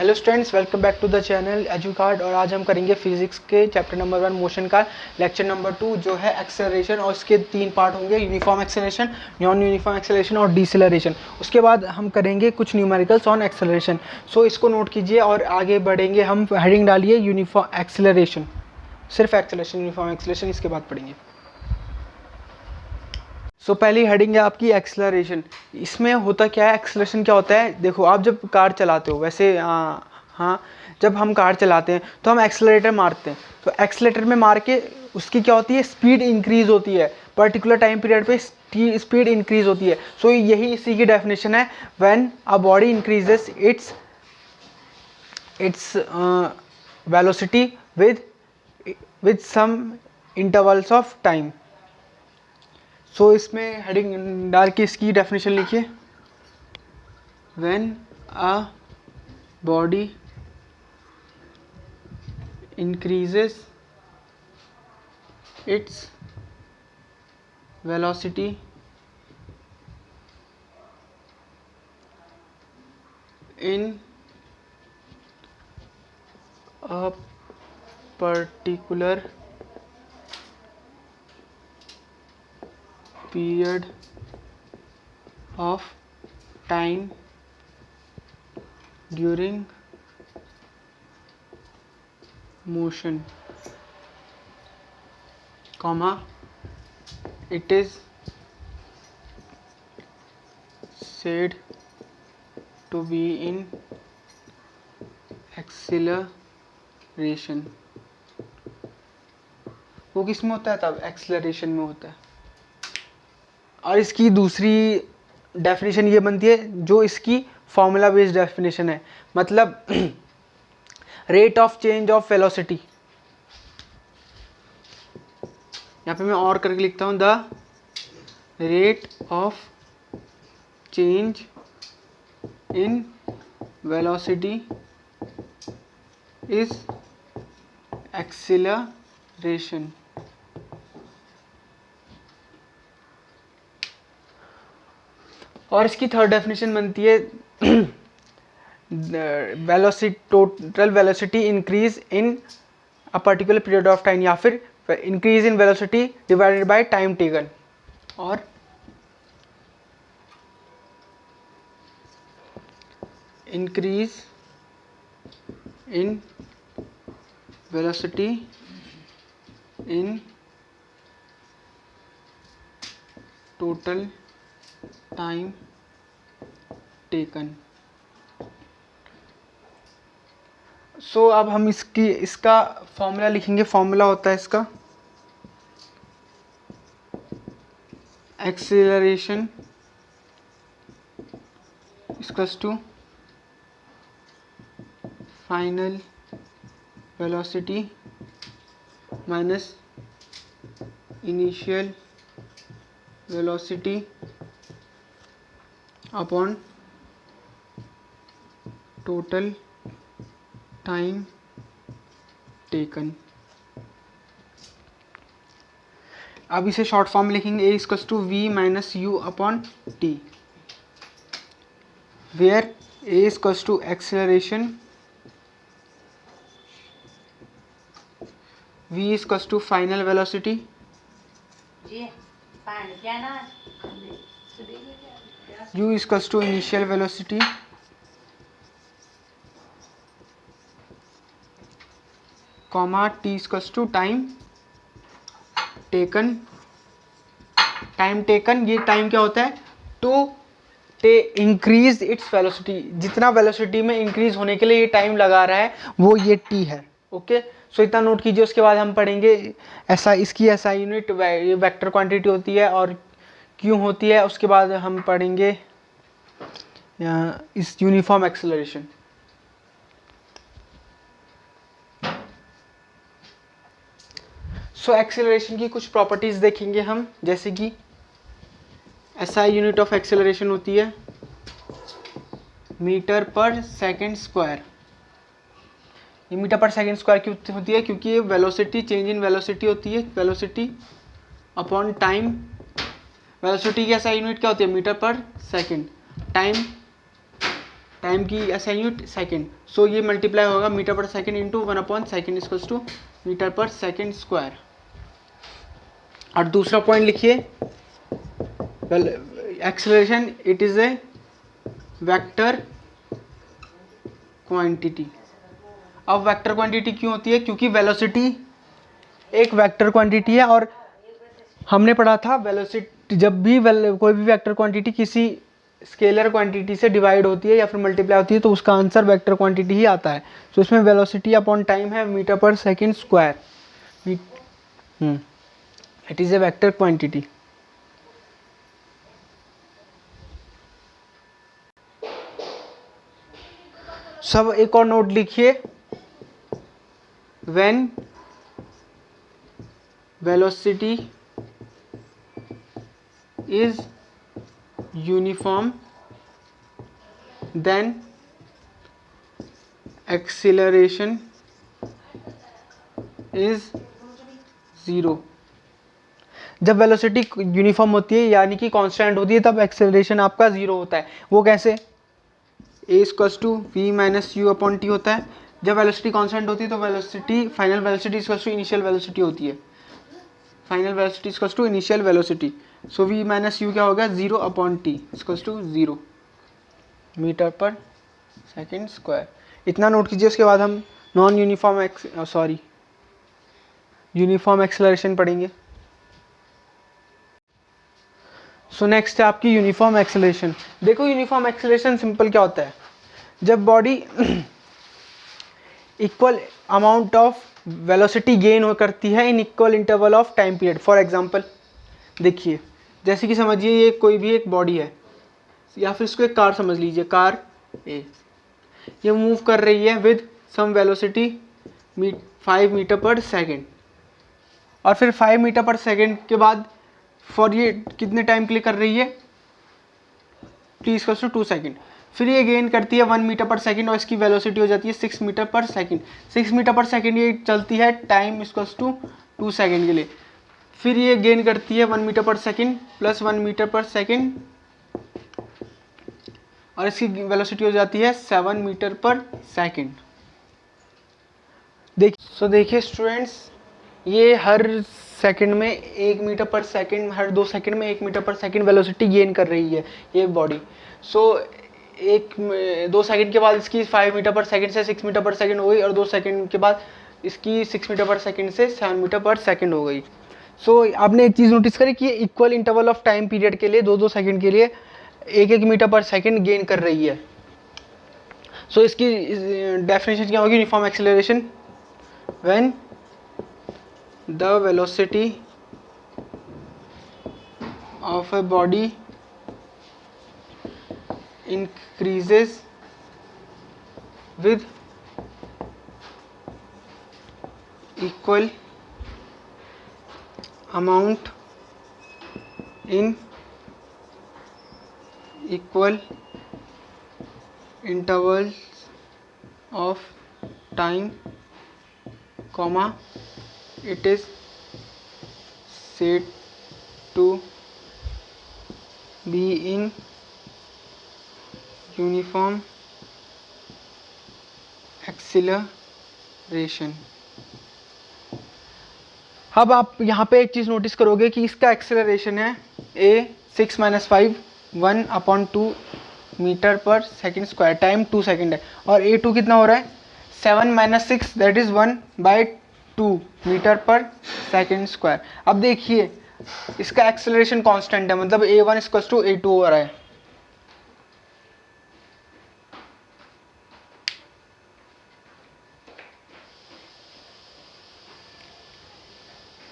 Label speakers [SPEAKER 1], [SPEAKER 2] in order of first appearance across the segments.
[SPEAKER 1] Hello students, welcome back to the channel Educard. और आज हम करेंगे फिजिक्स के चैप्टर नंबर 1 मोशन का लेक्चर नंबर 2 जो है एक्सेलरेशन। और इसके 3 पार्ट होंगे, uniform acceleration, non uniform acceleration और डिसेलरेशन। उसके बाद हम करेंगे कुछ न्यूमेरिकल्स ऑन एक्सेलरेशन। सो इसको नोट कीजिए और आगे बढ़ेंगे। हम हेडिंग डालिए यूनिफॉर्म एक्सेलरेशन, सिर्फ एक्सेलरेशन, यूनिफॉर्म एक्सेलरेशन इसके बाद पढ़ेंगे। सो पहली हेडिंग है आपकी एक्सेलरेशन। इसमें होता क्या है, एक्सेलरेशन क्या होता है? देखो, आप जब कार चलाते हो, वैसे जब हम कार चलाते हैं तो हम एक्सेलरेटर मारते हैं। तो एक्सेलरेटर में मार के उसकी क्या होती है, स्पीड इंक्रीज होती है। पर्टिकुलर टाइम पीरियड पे स्पीड इंक्रीज होती है। सो यही इसी की डेफिनेशन है, when a body increases its velocity with some intervals of time. So इसमें हेडिंग डाल के इसकी डेफिनेशन लिखिए, when a body increases its velocity in a particular period of time during motion, comma, it is said to be in acceleration। वो किस में होता है? तब एक्सेलरेशन में होता है। और इसकी दूसरी डेफिनेशन ये बनती है जो इसकी फॉर्मूला बेस्ड डेफिनेशन है, मतलब rate of change of velocity. यहाँ पे मैं और करके लिखता हूँ, the rate of change in velocity is acceleration. और इसकी थर्ड डेफिनेशन बनती है, velocity, total velocity increase in a particular period of time, या फिर increase in velocity divided by time taken. और increase in velocity in total time taken. So अब हम इसका फॉर्मूला लिखेंगे। फॉर्मूला होता है इसका, acceleration equals to final velocity minus initial velocity upon total time taken. अब इसे शॉर्ट फॉर्म लिखेंगे, a equals to v minus u upon t, where a equals to acceleration, v equals to final velocity, u equals to initial velocity, comma t equals to time taken. Time taken, ये time क्या होता है? To increase its velocity, जितना velocity में increase होने के लिए ये टाइम लगा रहा है वो ये t है। ओके, सो इतना नोट कीजिए। उसके बाद हम पढ़ेंगे इसकी SI यूनिट वेक्टर क्वांटिटी होती है और क्यों होती है। उसके बाद हम पढ़ेंगे इस यूनिफॉर्म एक्सेलरेशन। सो एक्सेलरेशन की कुछ प्रॉपर्टीज देखेंगे हम, जैसे कि SI यूनिट ऑफ एक्सेलरेशन होती है मीटर पर सेकेंड स्क्वायर। ये मीटर पर सेकेंड स्क्वायर क्यों होती है? क्योंकि ये वेलोसिटी, चेंज इन वेलोसिटी होती है, वेलोसिटी अपॉन टाइम। वेलोसिटी की SI यूनिट क्या होती है? Metre per second. Time time की SI यूनिट सेकेंड, सो ये मल्टीप्लाई होगा मीटर पर सेकेंड इंटू 1/सेकेंड equals to metre per second square. और दूसरा पॉइंट लिखिए, well acceleration it is a vector quantity. अब वेक्टर क्वांटिटी क्यों होती है? क्योंकि वेलोसिटी एक वेक्टर क्वांटिटी है, और हमने पढ़ा था वेलोसिटी जब भी कोई भी वेक्टर क्वांटिटी किसी स्केलर क्वांटिटी से डिवाइड होती है या फिर मल्टीप्लाई होती है तो उसका आंसर वेक्टर क्वांटिटी ही आता है। तो इसमें वेलोसिटी अपॉन टाइम है metre per second square, it is a vector quantity. सब एक और नोट लिखिए, when velocity is uniform then acceleration is zero. जब वेलोसिटी यूनिफॉर्म होती है यानी कि कांस्टेंट होती है तब एक्सेलरेशन आपका ज़ीरो होता है। वो कैसे? a equals to v minus u upon t होता है। जब वेलोसिटी कांस्टेंट होती है तो velocity final velocity equals to initial velocity होती है। Final velocity equals to initial velocity, so v minus u क्या होगा? 0 upon t equals to 0 metre per second square. इतना नोट कीजिए। उसके बाद हम नॉन यूनिफॉर्म यूनिफॉर्म एक्सेलरेशन पढ़ेंगे। सो नेक्स्ट है आपकी यूनिफॉर्म एक्सेलरेशन। देखो यूनिफॉर्म एक्सेलरेशन सिंपल क्या होता है, जब body equal amount of velocity gain करती है in equal interval of time period. For example देखिए, जैसे कि समझिए ये कोई भी एक बॉडी है या फिर इसको एक कार समझ लीजिए, कार ए ये मूव कर रही है with some velocity 5 metre per second, और फिर 5 मीटर पर सेकेंड के बाद फॉर ये कितने टाइम के लिए कर रही है? t equals to 2 second. फिर ये गेन करती है 1 मीटर पर सेकेंड और इसकी वेलोसिटी हो जाती है 6 metre per second. 6 metre per second ये चलती है टाइम इक्वल्स टू 2 सेकेंड के लिए। फिर ये गेन करती है 1 metre per second plus 1 metre per second और इसकी वेलोसिटी हो जाती है 7 मीटर पर सेकेंड। देखिए स्टूडेंट्स, ये हर सेकंड में 1 मीटर पर सेकंड, हर 2 सेकंड में 1 metre per second velocity gain कर रही है ये बॉडी। सो 2 सेकंड के बाद इसकी 5 मीटर पर सेकंड से 6 मीटर पर सेकंड हो गई, और 2 सेकंड के बाद इसकी 6 मीटर पर सेकंड से 7 मीटर पर सेकंड हो गई। सो आपने एक चीज़ नोटिस करी कि equal interval of time period के लिए 2-2 सेकंड के लिए 1-1 मीटर पर सेकंड गेन कर रही है। सो इसकी डेफिनेशन क्या होगी? Uniform acceleration when the velocity of a body increases with equal amount in equal intervals of time, comma it is said to be in uniform acceleration। अब आप यहाँ पे एक चीज़ नोटिस करोगे कि इसका एक्सेलरेशन है a 6 - 5 1/2 metre per second square, time 2 second है, और a2 कितना हो रहा है? 7 - 6 that is 1/2 metre per second square. अब देखिए इसका एक्सेलरेशन कांस्टेंट है, मतलब a1 इक्वल्स टू a2 हो रहा है।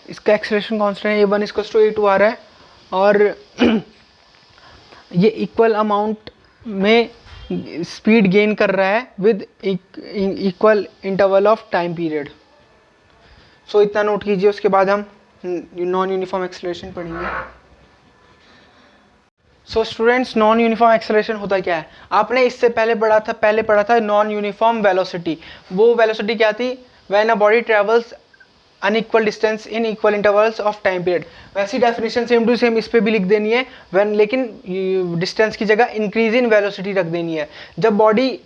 [SPEAKER 1] इसका एक्सेलरेशन कांस्टेंट है, a1 इक्वल्स टू a2 आ रहा है, और ये इक्वल अमाउंट में स्पीड गेन कर रहा है with equal interval of time period. So इतना नोट कीजिए। उसके बाद हम नॉन यूनिफॉर्म एक्सेलरेशन पढ़ेंगे। So students, non uniform acceleration होता क्या है? आपने इससे पहले पढ़ा था नॉन यूनिफॉर्म वेलोसिटी। वो वेलोसिटी क्या थी? When a body travels unequal distance in equal intervals of time period. वैसी डेफिनेशन सेम टू सेम इस पे भी लिख देनी है व्हेन, लेकिन डिस्टेंस की जगह इंक्रीज इन वेलोसिटी रख देनी है। जब बॉडी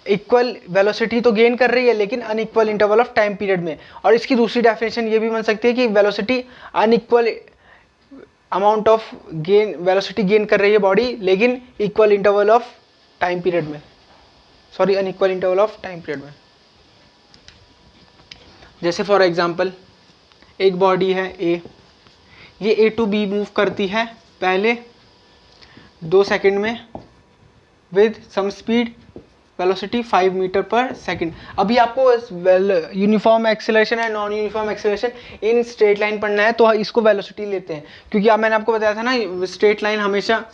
[SPEAKER 1] इक्वल वेलोसिटी तो गेन कर रही है लेकिन unequal interval of time period में। और इसकी दूसरी डेफिनेशन ये भी बन सकती है कि velocity unequal amount of gain, velocity gain कर रही है बॉडी लेकिन equal interval of time period में, sorry unequal interval of time period में। जैसे फॉर एग्जांपल एक बॉडी है ए, ये ए टू बी मूव करती है पहले 2 सेकंड में with some speed, velocity 5 metre per second. अभी आपको uniform acceleration and non uniform acceleration in straight line पढ़ना है तो इसको वेलोसिटी लेते हैं, क्योंकि अब मैंने आपको बताया था ना स्ट्रेट लाइन हमेशा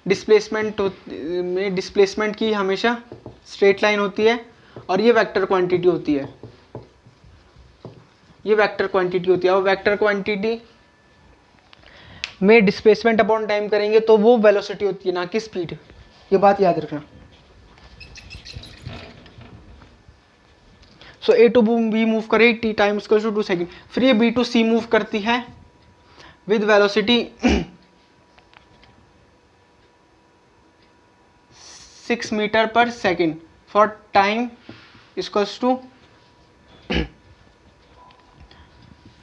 [SPEAKER 1] डिस्प्लेसमेंट की हमेशा स्ट्रेट लाइन होती है और ये वेक्टर क्वांटिटी होती है, ये वेक्टर क्वांटिटी होती है। और वेक्टर क्वांटिटी में डिस्प्लेसमेंट अपॉन टाइम करेंगे तो वो वेलोसिटी होती है, ना कि स्पीड। ये बात याद रखना। So A to B move करे T time equal to 2 second. फिर ये बी टू सी मूव करती है with velocity 6 metre per second for time equals to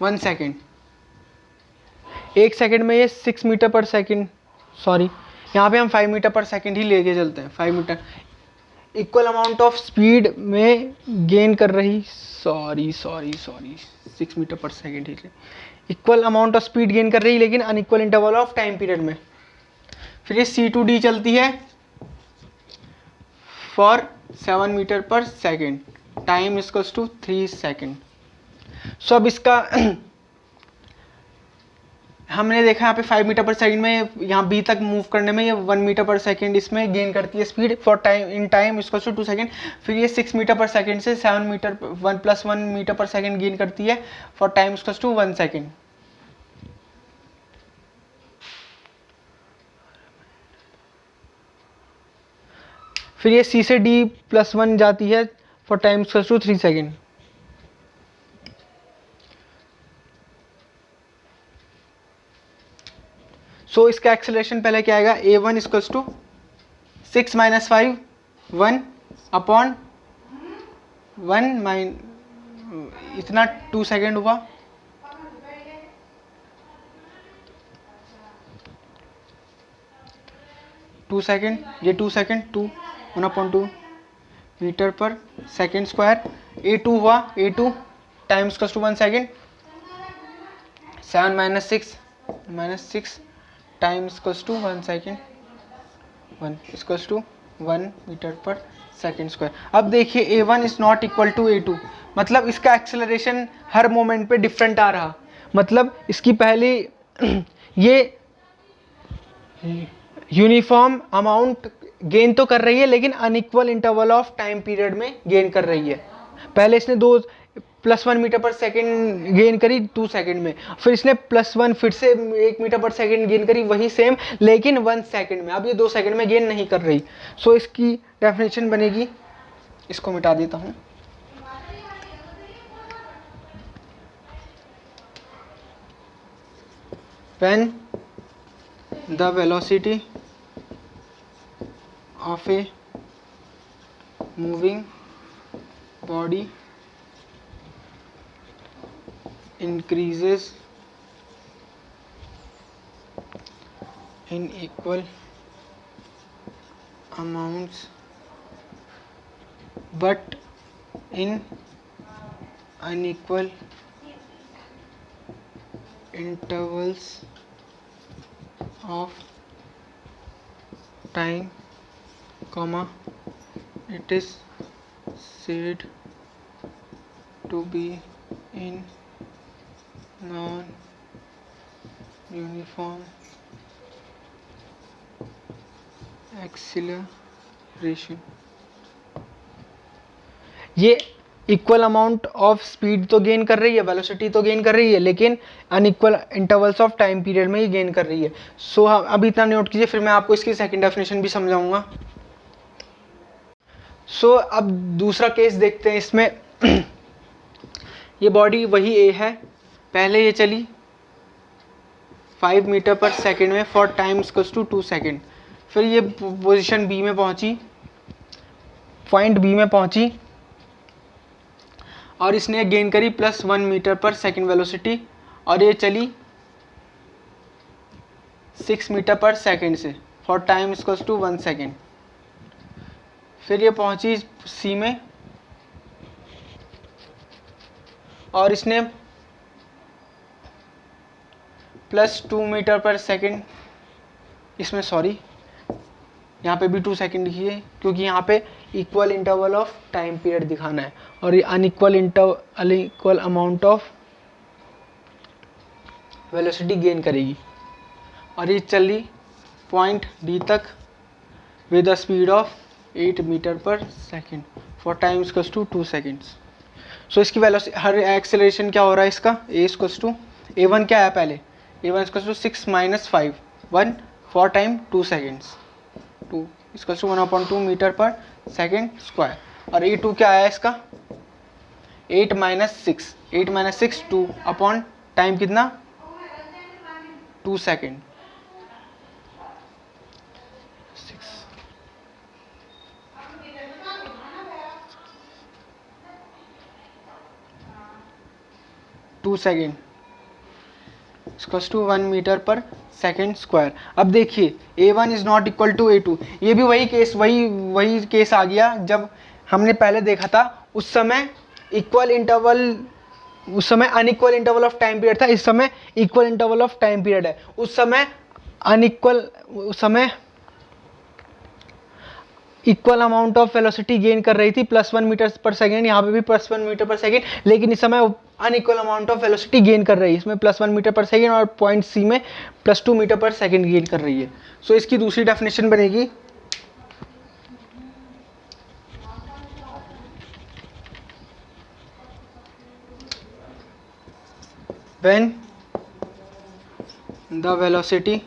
[SPEAKER 1] 1 second. 1 second में ये 6 मीटर पर सेकेंड, सॉरी यहाँ पे हम 5 मीटर पर सेकेंड ही लेके चलते हैं, 5 metre equal amount of speed में गेन कर रही, सॉरी 6 मीटर पर सेकेंड ही equal amount of speed gain कर रही लेकिन unequal interval of time period में। फिर ये सी टू डी चलती है for 7 metre per second, time equals to 3 second. So अब इसका हमने देखा यहाँ पे 5 मीटर पर सेकंड में यहाँ बी तक मूव करने में ये 1 मीटर पर सेकंड इसमें गेन करती है speed for time in time इसको 2 सेकंड। फिर ये 6 मीटर पर सेकंड से 7 metre 1+1 metre per second gain करती है फॉर टाइम इसको 1 सेकंड। फिर ये सी से डी +1 जाती है फॉर टाइम इसको 3 सेकंड। सो इसका एक्सेलरेशन पहले क्या आएगा, a1 इक्वल्स टू 6 - 5 1 अपॉन 1 इतना 2 सेकेंड हुआ। ये 2 second 2 1/2 metre per second square. a2 हुआ, a2 time equals to 1 second. 7 - 6 time equals to 1 second, 1 equals to 1 metre per second square. अब देखिए a1 is not equal to a2, मतलब इसका acceleration हर moment पे different आ रहा, मतलब इसकी पहले ये यूनिफॉर्म अमाउंट गेन तो कर रही है लेकिन unequal interval of time period में गेन कर रही है। पहले इसने 2+1 मीटर पर सेकेंड गेन करी 2 सेकेंड में, फिर इसने +1 फिर से 1 मीटर पर सेकेंड गेन करी वही सेम लेकिन 1 सेकेंड में। अब ये 2 सेकेंड में गेन नहीं कर रही। सो इसकी डेफिनेशन बनेगी, इसको मिटा देता हूँ। When the velocity of a moving body increases in equal amounts but in unequal intervals of time, it is said to be in non-uniform acceleration। ये इक्वल अमाउंट ऑफ स्पीड तो गेन कर रही है, वेलोसिटी तो gain कर रही है लेकिन unequal intervals of time period में ही गेन कर रही है। सो अभी इतना नोट कीजिए, फिर मैं आपको इसकी सेकंड डेफिनेशन भी समझाऊंगा। सो अब दूसरा केस देखते हैं। इसमें ये बॉडी वही ए है, पहले ये चली 5 मीटर पर सेकेंड में for time equals to 2 second, फिर ये पोजीशन बी में पहुंची, पॉइंट बी में पहुंची और इसने गेन करी +1 मीटर पर सेकेंड वेलोसिटी और ये चली 6 मीटर पर सेकेंड से for time equals to 1 second. फिर ये पहुंची सी में और इसने +2 मीटर पर सेकेंड, इसमें सॉरी यहाँ पे भी 2 सेकेंड लिखिए क्योंकि यहाँ पे equal interval of time period दिखाना है और ये unequal amount of velocity gain करेगी और ये चली पॉइंट डी तक with a speed of 8 metre per second for time equals to 2 seconds. So इसकी वेलोसिटी हर एक्सेलरेशन क्या हो रहा है इसका, ए इक्वल्स टू a1 क्या है पहले, a1 equals to 6 - 5 1 for time 2 seconds 2 equals to 1/2 metre per second square और a2 क्या आया इसका 8 - 6 2 अपॉन टाइम कितना 2 second 2 second equals to 1 metre per second square. अब देखिए a1 is not equal to a2, ये भी वही केस आ गया जब हमने पहले देखा था, उस समय unequal interval of time period था, इस समय equal interval of time period है। उस समय equal amount of velocity gain कर रही थी +1 मीटर पर सेकेंड, यहाँ पे भी +1 मीटर पर सेकेंड, लेकिन इस समय unequal amount of velocity gain कर रही है, इसमें +1 मीटर पर सेकेंड और पॉइंट सी में +2 मीटर पर सेकेंड गेन कर रही है। सो इसकी दूसरी डेफिनेशन बनेगी when the velocity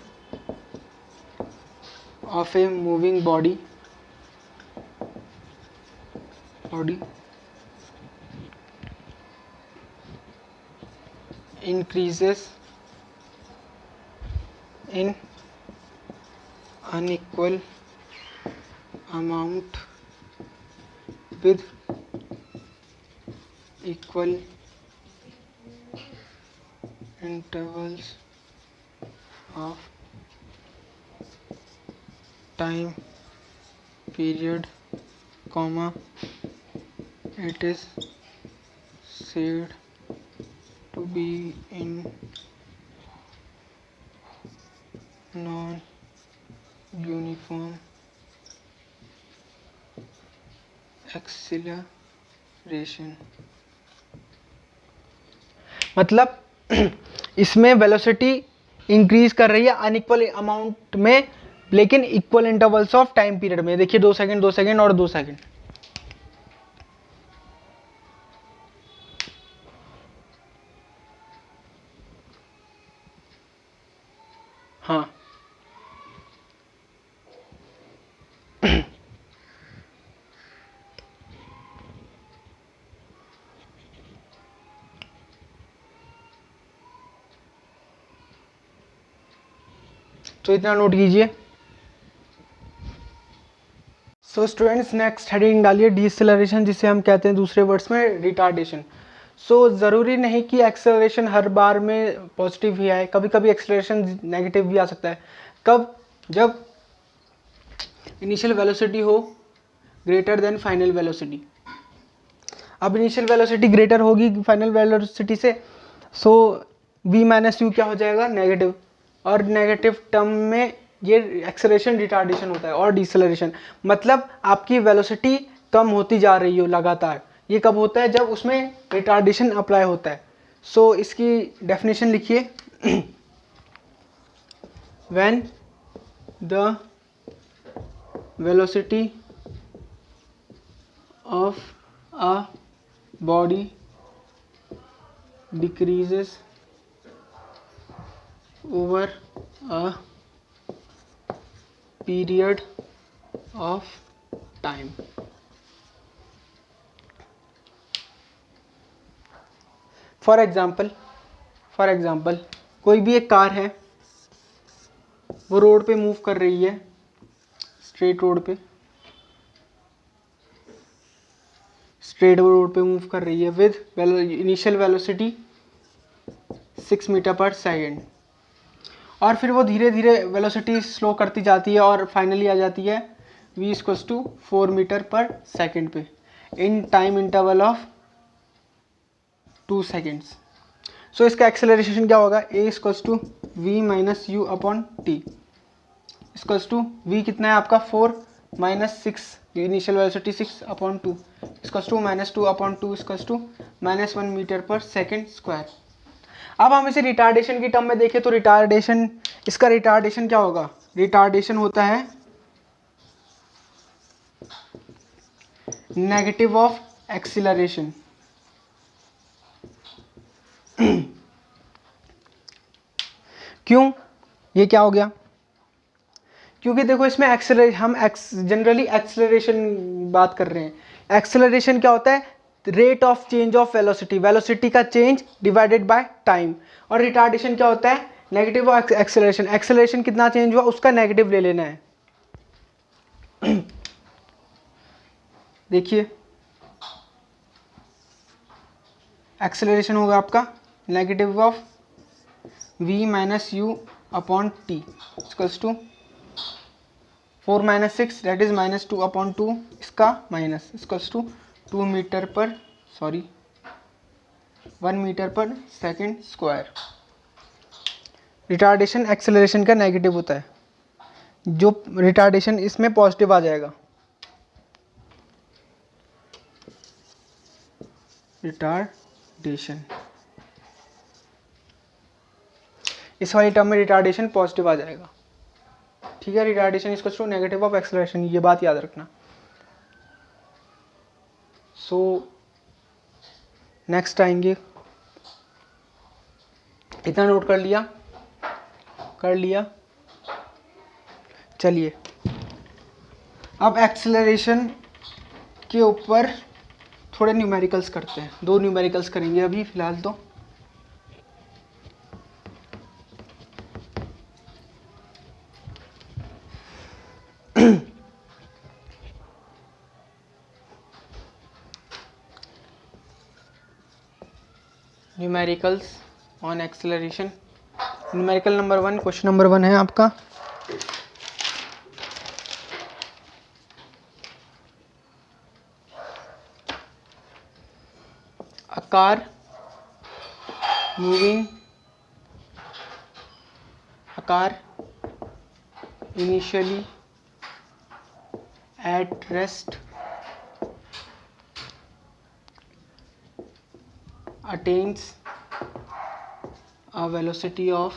[SPEAKER 1] of a moving body increases in unequal amount with equal intervals of time period, it is said to be in non-uniform acceleration। मतलब इसमें velocity increase कर रही है अनइक्वल अमाउंट में, लेकिन equal intervals of time period में। देखिए 2 second 2 second और 2 सेकेंड। हाँ तो इतना नोट कीजिए। सो स्टूडेंट्स नेक्स्ट हेडिंग डालिए डीएक्सेलरेशन, जिसे हम कहते हैं दूसरे वर्ड्स में रिटार्डेशन। सो ज़रूरी नहीं कि एक्सेलरेशन हर बार में पॉजिटिव ही आए, कभी कभी एक्सेलरेशन नेगेटिव भी आ सकता है। कब? जब इनिशियल वेलोसिटी हो ग्रेटर देन फाइनल वेलोसिटी। अब इनिशियल वेलोसिटी ग्रेटर होगी फाइनल वेलोसिटी से, सो v - u क्या हो जाएगा नेगेटिव, और नेगेटिव टर्म में ये एक्सेलरेशन रिटार्डेशन होता है। और डिसेलरेशन मतलब आपकी वेलोसिटी कम होती जा रही हो लगातार, ये कब होता है? जब उसमें रिटार्डेशन अप्लाई होता है। सो इसकी डेफिनेशन लिखिए, when the velocity of a body decreases over a period of time। For example कोई भी एक कार है, वो रोड पे मूव कर रही है, स्ट्रेट रोड पे मूव कर रही है with initial velocity 6 metre per second, और फिर वो धीरे धीरे वेलोसिटी स्लो करती जाती है और फाइनली आ जाती है v equals to 4 metre per second पे in time interval of 2 seconds. So इसका एक्सेलरेशन क्या होगा, a equals to v minus u upon t equals to v कितना है आपका 4 minus 6, initial velocity 6 upon 2 equals to minus 2 upon 2 equals to minus 1 metre per second square. अब हम इसे retardation की टर्म में देखें तो रिटार्डेशन, इसका रिटार्डेशन क्या होगा, रिटार्डेशन होता है नेगेटिव ऑफ एक्सीलरेशन। क्यों, ये क्या हो गया, क्योंकि देखो इसमें हम जनरली एक्सेलरेशन बात कर रहे हैं। एक्सेलरेशन क्या होता है, rate of change of velocity, velocity का चेंज डिवाइडेड बाय टाइम। और रिटार्डेशन क्या होता है, नेगेटिव ऑफ एक्सेलरेशन, एक्सेलरेशन कितना चेंज हुआ उसका नेगेटिव ले लेना है। देखिए एक्सेलरेशन होगा आपका negative of v minus u upon t equals to 4 minus 6 that is minus 2 upon 2, इसका minus equals to 1 metre per second square. Retardation acceleration का नेगेटिव होता है, जो रिटार्डेशन इसमें पॉजिटिव आ जाएगा। रिटार्डेशन इस वाली टर्म में रिटार्डेशन पॉजिटिव आ जाएगा, ठीक है। Retardation equals to negative of acceleration, ये बात याद रखना। सो नेक्स्ट आएंगे, इतना नोट कर लिया। चलिए अब एक्सेलरेशन के ऊपर थोड़े न्यूमेरिकल्स करते हैं, 2 न्यूमेरिकल्स करेंगे अभी फिलहाल तो। Numericals on acceleration. Numerical number 1, question number 1 है आपका, a car initially at rest attains a velocity of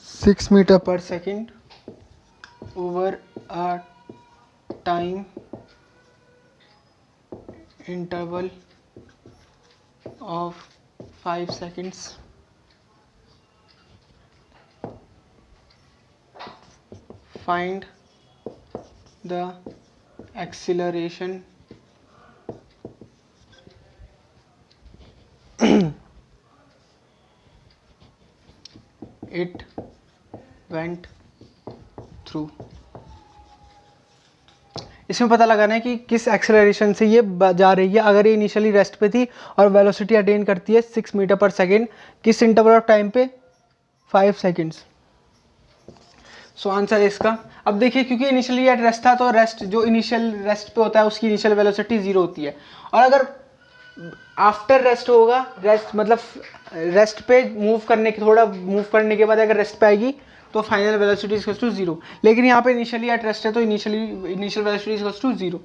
[SPEAKER 1] 6 meter per second over a time interval of 5 seconds. Find the acceleration it went through. इसमें पता लगाना है कि किस acceleration से ये जा रही है। अगर ये इनिशियली रेस्ट पे थी और वेलोसिटी अटेन करती है 6 मीटर पर सेकेंड, किस इंटरवल ऑफ टाइम पे, 5 सेकेंड्स। सो आंसर है इसका। अब देखिए क्योंकि इनिशियली एट रेस्ट था तो रेस्ट, जो इनिशियल रेस्ट पे होता है उसकी इनिशियल वेलोसिटी 0 होती है, और अगर आफ्टर रेस्ट होगा, रेस्ट मतलब रेस्ट पे थोड़ा मूव करने के बाद अगर रेस्ट पे आएगी तो फाइनल वेलोसिटी इक्वल्स टू 0। लेकिन यहाँ पे इनिशियली एट रेस्ट है तो initial velocity equals to 0।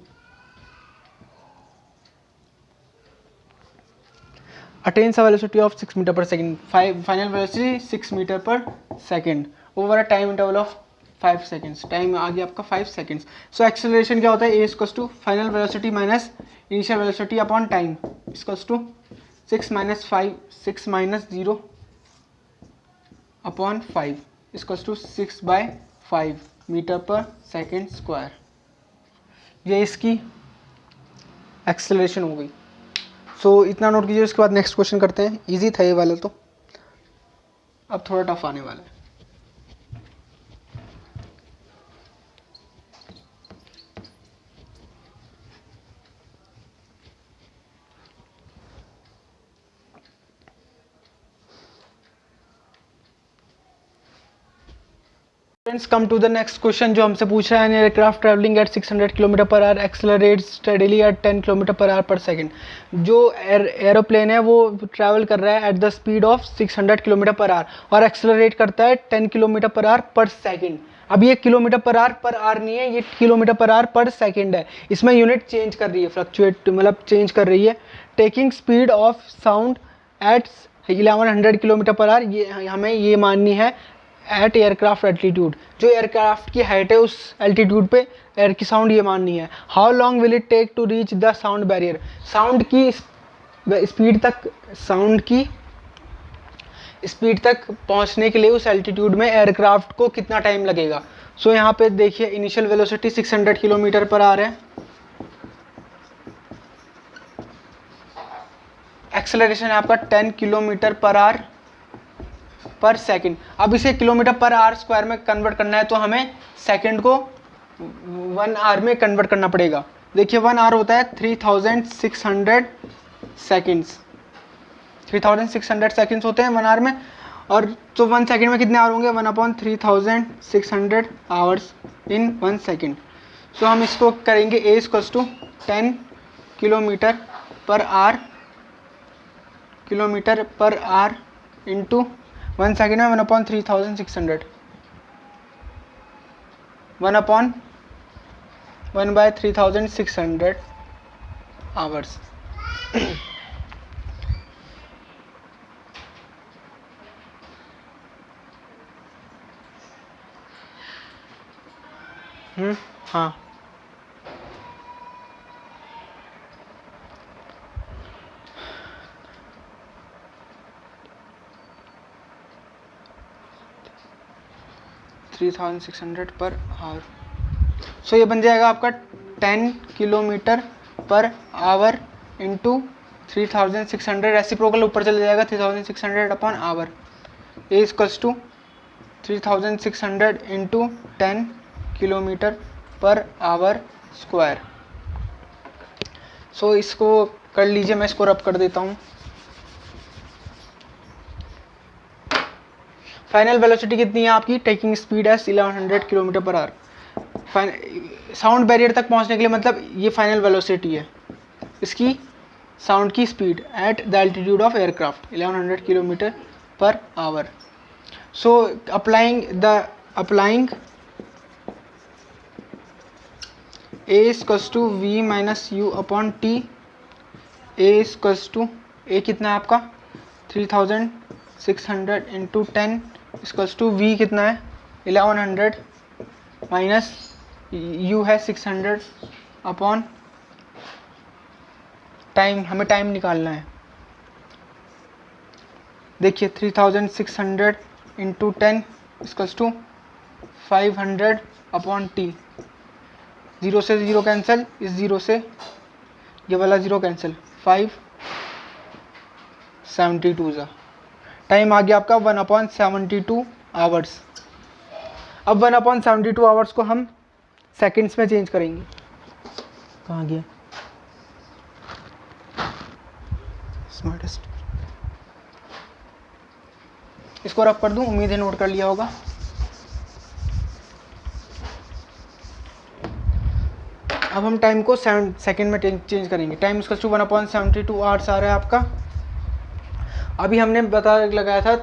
[SPEAKER 1] Attains a velocity of 6 metre per second, final velocity 6 metre per second over a time interval of 5 seconds. Time आ गया आपका 5 सेकेंड्स। सो एक्सेलरेशन क्या होता है, a equals to final velocity minus initial velocity upon time equals to 6 minus 0 upon 5 equals to 6/5 metre per second square. ये इसकी acceleration हो गई। सो इतना नोट कीजिए। उसके बाद नेक्स्ट क्वेश्चन करते हैं। इजी था ये वाला, तो अब थोड़ा टफ आने वाला है। Friends come to the next question जो हमसे पूछ रहा है, an aircraft travelling at 600 kilometre per hour accelerates steadily at 10 kilometre per hour per second. जो एरोप्लेन है वो ट्रैवल कर रहा है at the speed of 600 kilometre per hour और एक्सेलरेट करता है 10 kilometre per hour per second. अब ये किलोमीटर पर आवर नहीं है, ये kilometre per hour per second है। इसमें यूनिट चेंज कर रही है, फ्लक्चुएट मतलब चेंज कर रही है। Taking speed of sound eight 1100 kilometre per our, ये हमें ये माननी है एट एयरक्राफ्ट एल्टीट्यूड। जो एयरक्राफ्ट की हाइट है उस एल्टीट्यूड पे एयर की साउंड ये माननी है। How long will it take to reach the sound barrier. Sound की स्पीड तक पहुंचने के लिए उस एल्टीट्यूड में एयरक्राफ्ट को कितना टाइम लगेगा। सो यहाँ पे देखिए इनिशियल वेलोसिटी 600 किलोमीटर पर आ रहा है, एक्सेलरेशन है आपका 10 kilometre per hour per second. अब इसे किलोमीटर पर आवर स्क्वायर में कन्वर्ट करना है तो हमें सेकंड को 1 आवर में कन्वर्ट करना पड़ेगा। देखिए 1 आवर होता है 3600 सेकंड्स, 3600 सेकंड्स होते हैं 1 आवर में। और तो 1 सेकंड में कितने आवर होंगे, 1/3600 आवर्स इन 1 सेकंड। सो हम इसको करेंगे a equals to 10 kilometre per hour into 1 second में 1/3600, 1/3600 आवर्स। हाँ 3600 पर आवर। सो ये बन जाएगा आपका 10 kilometre per hour into 3600, reciprocal ऊपर चले जाएगा 3600 upon hour. A equals to 3600 into 10 kilometre per hour square. So इसको कर लीजिए, मैं इसको रब कर देता हूँ। फाइनल वेलोसिटी कितनी है आपकी, टेकिंग स्पीड है 1100 kilometre per our. Sound barrier तक पहुंचने के लिए मतलब ये फाइनल वेलोसिटी है इसकी, साउंड की speed at the altitude of aircraft 1100 kilometre per hour. So applying a equals to v minus u upon t. a equals to a कितना है आपका 3600 इंटू 10 इक्वल्स टू v कितना है 1100 माइनस u है 600 upon time, हमें time निकालना है। देखिए 3600 into 10 equals to 500 upon t. 0 से 0 कैंसिल, इस 0 से ये वाला 0 कैंसिल, 572 ज़ा टाइम आ गया आपका 1/72 आवर्स। अब 1/72 आवर्स को हम सेकंड्स में चेंज करेंगे। कहाँ गया स्मार्टेस्ट, इसको रब कर दूं, उम्मीद है नोट कर लिया होगा। अब हम टाइम को 7 सेकेंड में चेंज करेंगे। टाइम इसका 1/72 आवर्स आ रहा है आपका। अभी हमने बता लगाया था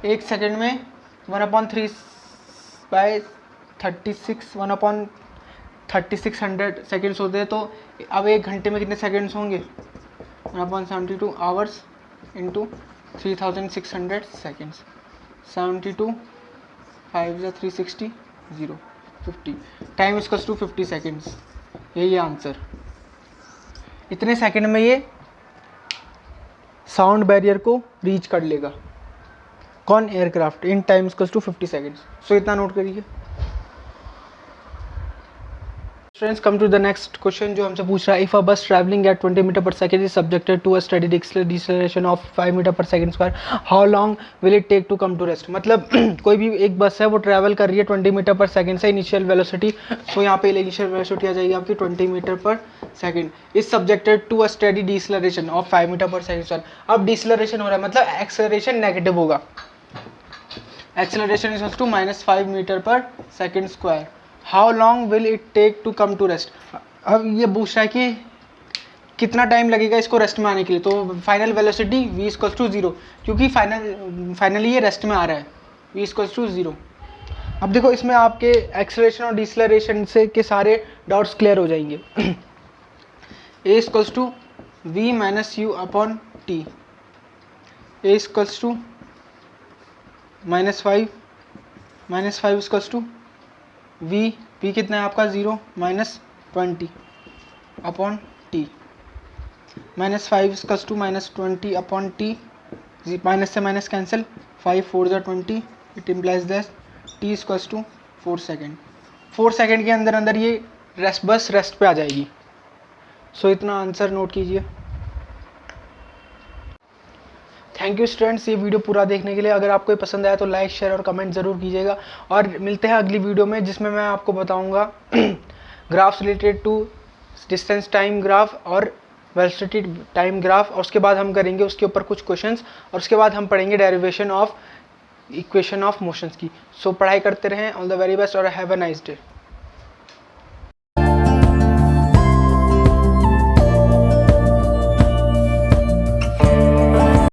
[SPEAKER 1] 1 सेकेंड में 1/3600 सेकेंड्स होते हैं। तो अब 1 घंटे में कितने सेकेंड्स होंगे, 1/72 hours into 3600 seconds. 72 5 360 0 50, time equals to 50 seconds. यही है आंसर। इतने सेकंड में ये साउंड बैरियर को रीच कर लेगा। कौन, aircraft, in time equals to 50 seconds. So इतना नोट करिए। Students come to the next question जो हमसे पूछ रहा है, if a bus travelling at 20 metre per second is subjected to a steady deceleration of 5 metre per second square, how long will it take to come to rest. मतलब कोई भी एक बस है वो ट्रैवल कर रही है 20 मीटर पर सेकंड से, इनिशियल वेलोसिटी, सो यहाँ पे इनिशियल वेलोसिटी आ जाएगी आपकी 20 metre per second, is subjected to a steady deceleration of 5 metre per second square. अब डिसेलेरेशन हो रहा है मतलब एक्सेलरेशन नेगेटिव होगा, acceleration is to -5 metre per second square, how long will it take to come to rest. अब ये पूछ रहा है कि कितना टाइम लगेगा इसको रेस्ट में आने के लिए, तो final velocity v equals to 0, क्योंकि फाइनली ये रेस्ट में आ रहा है, v इक्वल्स टू 0। अब देखो इसमें आपके एक्सेलरेशन और डिसेलरेशन से के सारे डाउट्स क्लियर हो जाएंगे। a equals to v minus u upon t, a equals to -5 equals to v कितना है आपका 0 -20 upon t, -5 equals to -20 upon t, minus से माइनस कैंसिल, 5 4 ज़ा 20, it implies that t equals to 4 second. 4 second के अंदर अंदर ये बस रेस्ट पे आ जाएगी। सो इतना आंसर नोट कीजिए। थैंक यू स्टूडेंट्स ये वीडियो पूरा देखने के लिए। अगर आपको ये पसंद आया तो लाइक शेयर और कमेंट ज़रूर कीजिएगा, और मिलते हैं अगली वीडियो में जिसमें मैं आपको बताऊंगा graphs related to distance time graph और वेलोसिटी टाइम ग्राफ, और उसके बाद हम करेंगे उसके ऊपर कुछ क्वेश्चंस, और उसके बाद हम पढ़ेंगे derivation of equation of motions की। सो पढ़ाई करते रहें, ऑल द वेरी बेस्ट और हैव अ नाइस डे।